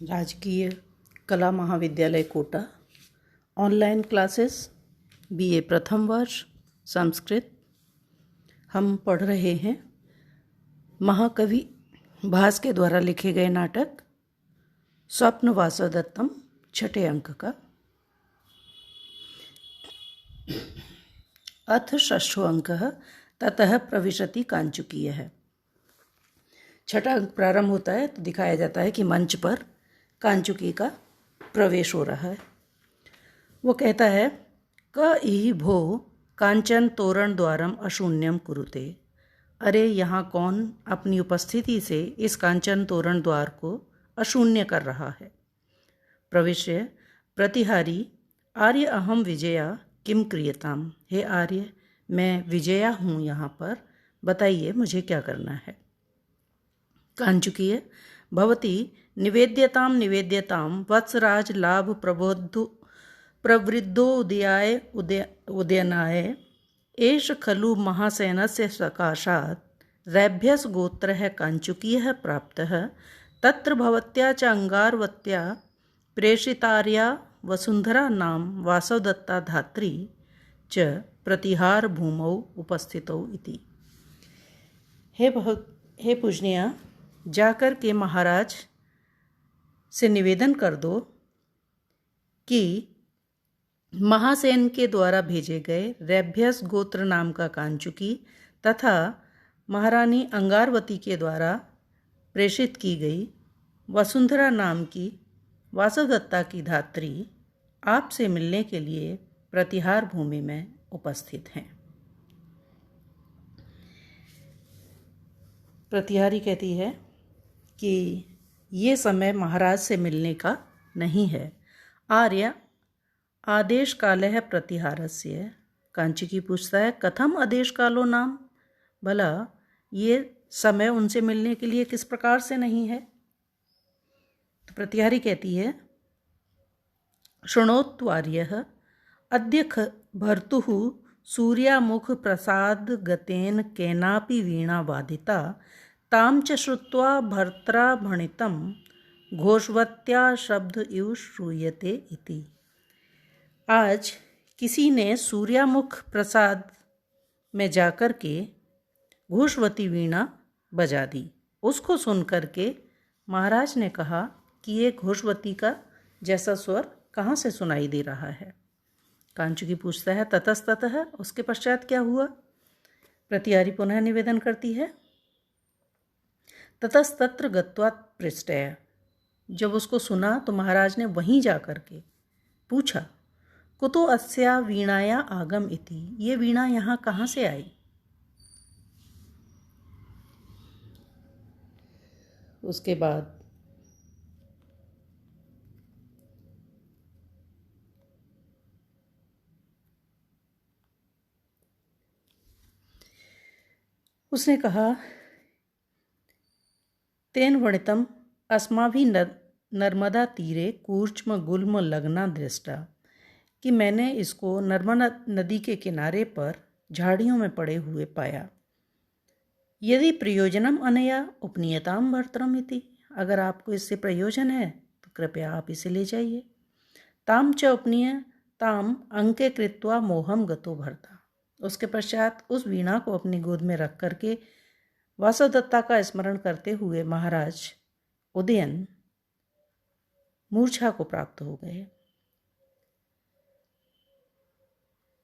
राजकीय कला महाविद्यालय कोटा ऑनलाइन क्लासेस बीए प्रथम वर्ष संस्कृत। हम पढ़ रहे हैं महाकवि भास के द्वारा लिखे गए नाटक स्वप्न वासवदत्तम छठे अंक का। अथ षष्ठो अंकः ततः प्रविशति कांचुकीयः। छठा अंक प्रारंभ होता है तो दिखाया जाता है कि मंच पर कांचुकी का प्रवेश हो रहा है। वो कहता है क इहि भो कांचन तोरण द्वारम अशून्यम कुरुते। अरे यहाँ कौन अपनी उपस्थिति से इस कांचन तोरण द्वार को अशून्य कर रहा है। प्रविश्य प्रतिहारी आर्य अहम विजया किम क्रियताम। हे आर्य, मैं विजया हूँ यहाँ पर, बताइए मुझे क्या करना है। कांचुकीय भवती निवेद्यतां वत्सराज लाभ प्रवृद्धोदयाय उदयनाय एष खलु महासेनस्य सकाशात् रैभ्यस गोत्रः कांचुकीयः प्राप्तः। तत्र भवत्या च अंगारवत्या प्रेषितार्या वसुंधरा नाम वासवदत्ता धात्री च प्रतिहार भूमौ उपस्थितौ इति। हे पूजनीय, जाकर के महाराज से निवेदन कर दो कि महासेन के द्वारा भेजे गए रैभ्यस गोत्र नाम का कांचुकी तथा महारानी अंगारवती के द्वारा प्रेषित की गई वसुंधरा नाम की वासवदत्ता की धात्री आपसे मिलने के लिए प्रतिहार भूमि में उपस्थित हैं। प्रतिहारी कहती है कि ये समय महाराज से मिलने का नहीं है। आर्य आदेश कालः प्रतिहारस्य। कांचुकी पूछता है कथम आदेश कालो नाम, भला ये समय उनसे मिलने के लिए किस प्रकार से नहीं है। तो प्रतिहारी कहती है शृणोत्वार्यः अद्य भर्तुः सूर्यामुख प्रसाद गतेन केनापि वीणा वादिता ताम च श्रुत्वा भर्त्रा भणितं घोषवत्या शब्द इव श्रूयते इति। आज किसी ने सूर्यामुख प्रसाद में जाकर के घोषवती वीणा बजा दी। उसको सुनकर के महाराज ने कहा कि ये घोषवती का जैसा स्वर कहाँ से सुनाई दे रहा है। कांचुकी पूछता है ततस्ततः, उसके पश्चात क्या हुआ। प्रतिहारी पुनः निवेदन करती है ततस्तत्र गत्वा पृष्ठया। जब उसको सुना तो महाराज ने वहीं जाकर के पूछा कुतो अस्या वीणाया आगम इति। ये वीणा यहाँ कहाँ से आई। उसके बाद उसने कहा तेन वणितम अस्माभिः नर्मदा तीरे कूर्च्म गुल्म लग्ना दृष्टा, कि मैंने इसको नर्मदा नदी के किनारे पर झाड़ियों में पड़े हुए पाया। यदि प्रयोजनम अनया उपनीयताम भर्तरम इति। अगर आपको इससे प्रयोजन है तो कृपया आप इसे ले जाइए। ताम च उपनीय ताम अंके कृत्वा मोहम गतो भर्ता। उसके पश्चात उस वीणा को अपनी गोद में रख करके वासवदत्ता का स्मरण करते हुए महाराज उदयन मूर्छा को प्राप्त हो गए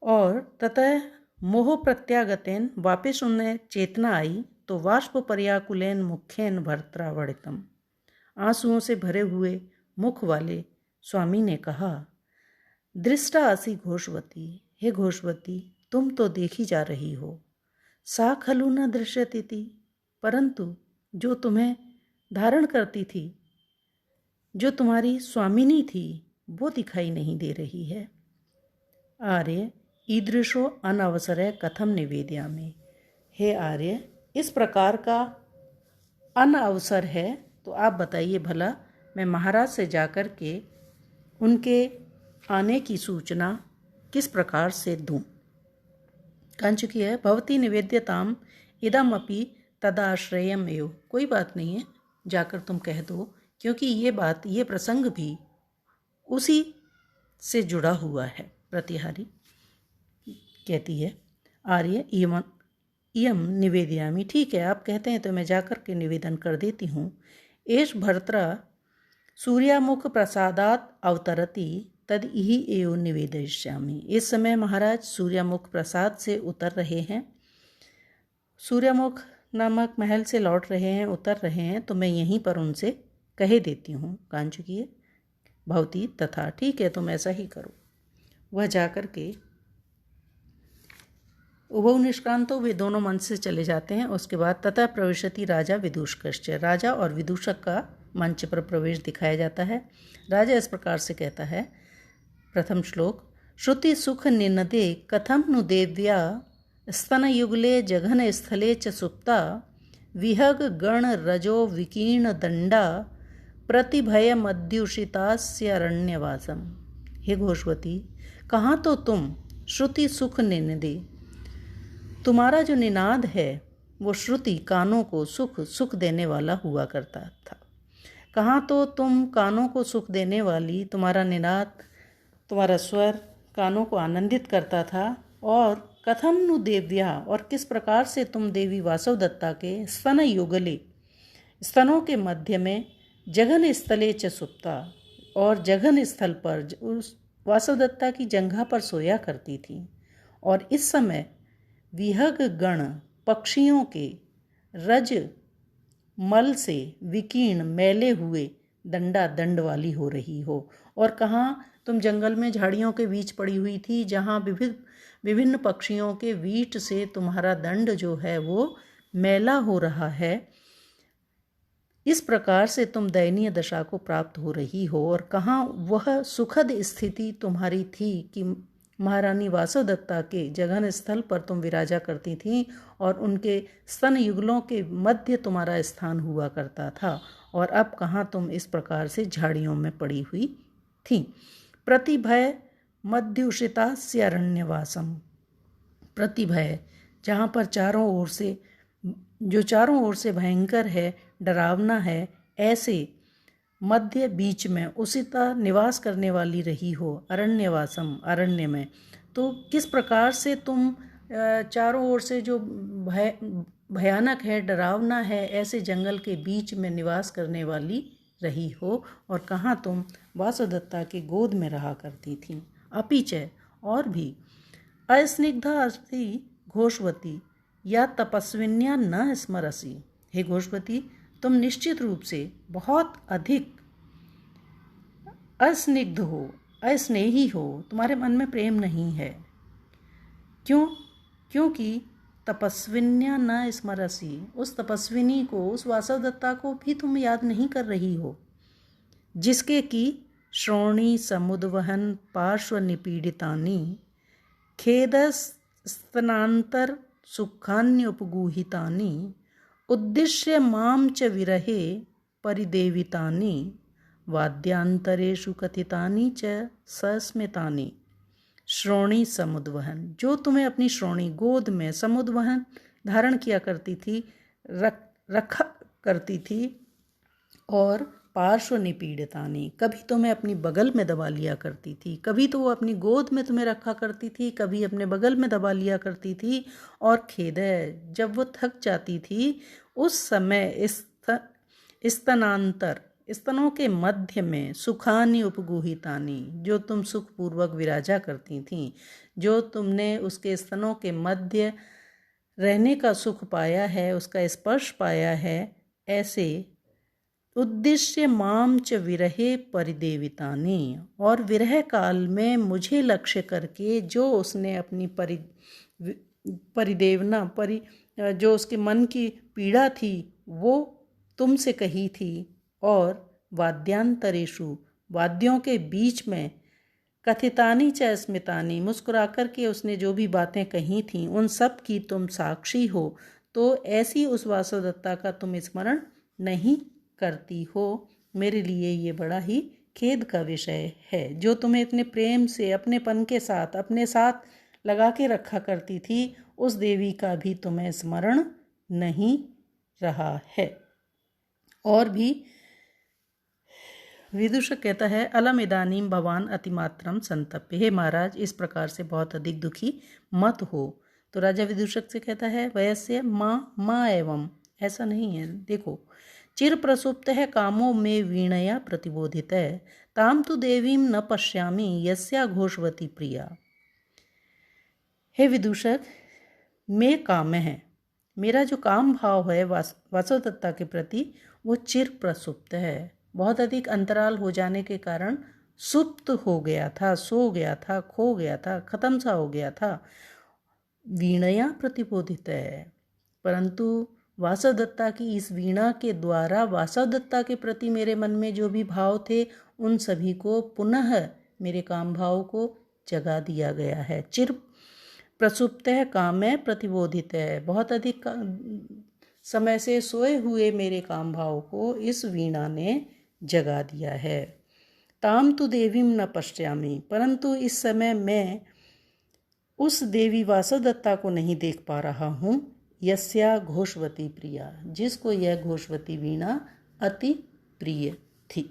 और ततः मोह प्रत्यागतेन वापिस उन्हें चेतना आई तो वाष्प पर्याकुलेन मुखेन भर्त्रा वणितम। आंसुओं से भरे हुए मुख वाले स्वामी ने कहा दृष्टा असि घोषवती। हे घोषवती, तुम तो देखी जा रही हो। सा खलु न दृश्यति, परंतु जो तुम्हें धारण करती थी, जो तुम्हारी स्वामिनी थी, वो दिखाई नहीं दे रही है। आर्य ईदृशो अनवसर कथम निवेदयामि। हे आर्य, इस प्रकार का अनअवसर है तो आप बताइए भला मैं महाराज से जाकर के उनके आने की सूचना किस प्रकार से दूं। कांचुकी है भवती निवेद्यताम इदम अपि तदाश्रयम एव। कोई बात नहीं है, जाकर तुम कह दो क्योंकि ये प्रसंग भी उसी से जुड़ा हुआ है। प्रतिहारी कहती है, आर्य इयम निवेदयामि, ठीक है आप कहते हैं तो मैं जाकर के निवेदन कर देती हूँ। एष भर्त्रा सूर्यामुख प्रसादात अवतरति तद इहि एव निवेदयिष्यामि। इस समय महाराज सूर्यामुख प्रसाद से उतर रहे हैं, सूर्यामुख नामक महल से लौट रहे हैं, उतर रहे हैं, तो मैं यहीं पर उनसे कह देती हूँ। कांचुकी भवती तथा, ठीक है तुम ऐसा ही करो। वह जाकर के उभौ निष्क्रांतो, वे दोनों मंच से चले जाते हैं। उसके बाद तथा प्रविशति राजा विदूषकश्च, राजा और विदूषक का मंच पर प्रवेश दिखाया जाता है। राजा इस प्रकार से कहता है, प्रथम श्लोक, श्रुति सुख निनदे कथम नु देव्या स्तनयुगले जघन स्थले च सुप्ता विहग गण रजो विकीर्ण दंडा प्रतिभय मद्युषितास्यरण्यवासम। हे घोषवती, कहाँ तो तुम श्रुति सुख निनदे, तुम्हारा जो निनाद है वो श्रुति कानों को सुख देने वाला हुआ करता था। कहाँ तो तुम कानों को सुख देने वाली, तुम्हारा निनाद, तुम्हारा स्वर कानों को आनंदित करता था। और कथम नु देव्या, और किस प्रकार से तुम देवी वासवदत्ता के स्तन युगले, स्तनों के मध्य में, जघन स्थले च सुप्ता, और जघन स्थल पर उस वासवदत्ता की जंघा पर सोया करती थी। और इस समय विहग गण, पक्षियों के रज मल से विकीर्ण मैले हुए दंडा दंड वाली हो रही हो। और कहाँ तुम जंगल में झाड़ियों के बीच पड़ी हुई थी, जहाँ विभिन्न पक्षियों के वीट से तुम्हारा दंड जो है वो मैला हो रहा है। इस प्रकार से तुम दयनीय दशा को प्राप्त हो रही हो। और कहाँ वह सुखद स्थिति तुम्हारी थी कि महारानी वासवदत्ता के जघन स्थल पर तुम विराजा करती थीं और उनके स्तन युगलों के मध्य तुम्हारा स्थान हुआ करता था। और अब कहाँ तुम इस प्रकार से झाड़ियों में पड़ी हुई थी। प्रतिभय मध्युषितास्यरण्यवासम, प्रतिभय जहाँ पर चारों ओर से भयंकर है, डरावना है, ऐसे मध्य बीच में उसिता निवास करने वाली रही हो, अरण्यवासम, अरण्य में। तो किस प्रकार से तुम चारों ओर से जो भयानक है, डरावना है, ऐसे जंगल के बीच में निवास करने वाली रही हो। और कहाँ तुम वासवदत्ता की गोद में रहा करती थी। अपीचय, और भी, अस्निग्धा अस्ति घोषवती या तपस्विन्या न स्मरसी। हे घोषवती, तुम निश्चित रूप से बहुत अधिक अस्निग्ध हो, अस्नेही हो, तुम्हारे मन में प्रेम नहीं है। क्योंकि तपस्विन्या न स्मरसी, उस तपस्विनी को, उस वासवदत्ता को भी तुम याद नहीं कर रही हो, जिसके कि श्रोणी समुद्वहन पार्श्व निपीड़ितानि खेदस्तनांतर सुखान्युपगूहितानि उद्दिश्य माम च विरहे परिदेवितानि वाद्यांतरेषु कथितानि च सस्मितानि। श्रोणी समुद्वहन, जो तुम्हें अपनी श्रोणी गोद में समुद्वहन धारण किया करती थी, रखा करती थी। और पार्श्व निपीड़ितानि, कभी तुम्हें अपनी बगल में दबा लिया करती थी, कभी तो वो अपनी गोद में तुम्हें रखा करती थी, कभी अपने बगल में दबा लिया करती थी। और खेदय, जब वो थक जाती थी उस समय स्तनांतर, स्तनों के मध्य में, सुखानि उपगुहितानि, जो तुम सुखपूर्वक विराजा करती थीं, जो तुमने उसके स्तनों के मध्य रहने का सुख पाया है, उसका स्पर्श पाया है, ऐसे उद्देश्य माम च विरहे परिदेवितानि, और विरह काल में मुझे लक्ष्य करके जो उसने अपनी परिदेवना जो उसके मन की पीड़ा थी वो तुमसे कही थी। और वाद्यांतरेषु, वाद्यों के बीच में, कथितानि च स्मितानि, मुस्कुराकर के उसने जो भी बातें कही थीं उन सब की तुम साक्षी हो। तो ऐसी उस वासवदत्ता का तुम स्मरण नहीं करती हो। मेरे लिए ये बड़ा ही खेद का विषय है। जो तुम्हें इतने प्रेम से अपनेपन के साथ अपने साथ लगा के रखा करती थी, उस देवी का भी तुम्हें स्मरण नहीं रहा है। और भी, विदूषक कहता है अलम इदानीम भवान अतिमात्रम संतप्य, हे महाराज इस प्रकार से बहुत अधिक दुखी मत हो। तो राजा विदूषक से कहता है वयस्य माँ एवं, ऐसा नहीं है, देखो चिर प्रसुप्त है कामों में वीणया प्रतिबोधित है, ताम तु देवीम न पश्यामि यस्या घोषवती प्रिया। हे विदूषक, मैं काम है, मेरा जो काम भाव है वासवदत्ता के प्रति वो चिर प्रसुप्त है, बहुत अधिक अंतराल हो जाने के कारण सुप्त हो गया था, सो गया था, खो गया था, खत्म सा हो गया था। वीणया प्रतिबोधित है, परंतु वासवदत्ता की इस वीणा के द्वारा वासवदत्ता के प्रति मेरे मन में जो भी भाव थे उन सभी को पुनः मेरे काम भाव को जगा दिया गया है। चिर प्रसुप्त है काम है प्रतिबोधित है, बहुत अधिक समय से सोए हुए मेरे काम भाव को इस वीणा ने जगा दिया है। ताम तु देवीम न पश्यामि, परंतु इस समय मैं उस देवी वासवदत्ता को नहीं देख पा रहा हूँ। यस्या घोषवती प्रिया, जिसको यह घोषवती वीणा अति प्रिय थी।